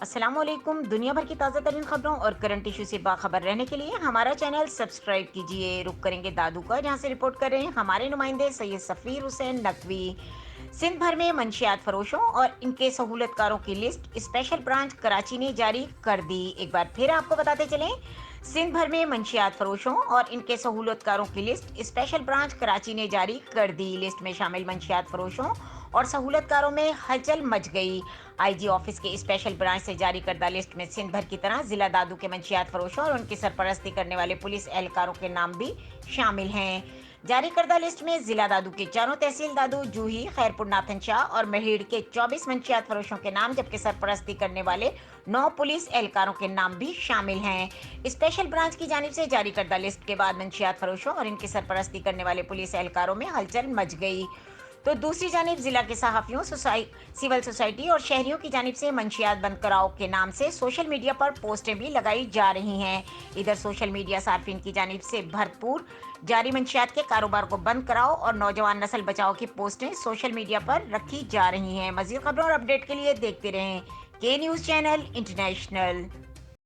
अस्सलाम वालेकुम। दुनिया भर की ताज़ा तरीन खबरों और करंट इशू से बाखबर रहने के लिए हमारा चैनल सब्सक्राइब कीजिए। रुक करेंगे दादू का, जहां से रिपोर्ट कर रहे हैं हमारे नुमाइंदे सैयद सफ़ीर हुसैन नकवी। सिंध भर में मंशियात फरोशों और इनके सहूलतकारों की लिस्ट स्पेशल ब्रांच कराची ने जारी कर दी। एक बार फिर आपको बताते चलें, सिंध भर में मंशियात फरोशों और इनके सहूलतकारों की लिस्ट स्पेशल ब्रांच कराची ने जारी कर दी। लिस्ट में शामिल मंशियात फरोशों और सहूलतकारों में हलचल मच गई। आईजी ऑफिस के स्पेशल ब्रांच से जारी करदा लिस्ट में सिंध भर की तरह जिला दादू के मंशियात फरोशों और उनकी सरपरस्ती करने वाले पुलिस एहलकारों के नाम भी शामिल हैं। जारी करदा लिस्ट में जिला दादू के चारों तहसील दादू, जूही, खैरपुर, नाथन शाह और महीड़ के 24 मंशियात फरोशों के नाम, जबकि सरपरस्ती करने वाले 9 पुलिस एहलकारों के नाम भी शामिल हैं। स्पेशल ब्रांच की जानिब से जारी करदा लिस्ट के बाद मंशियात फरोशों और इनकी सरपरस्ती करने वाले पुलिस एहलकारों में हलचल मच गई। तो दूसरी जानिब जिला के सहाफ़ियों, सिविल सोसाइटी और शहरियों की जानिब से मंशियात बंद कराओ के नाम से सोशल मीडिया पर पोस्टें भी लगाई जा रही हैं। इधर सोशल मीडिया सार्फिन की जानिब से भरपूर जारी मंशियात के कारोबार को बंद कराओ और नौजवान नस्ल बचाओ की पोस्टें सोशल मीडिया पर रखी जा रही हैं। मज़ीद खबरों और अपडेट के लिए देखते रहें के न्यूज़ चैनल इंटरनेशनल।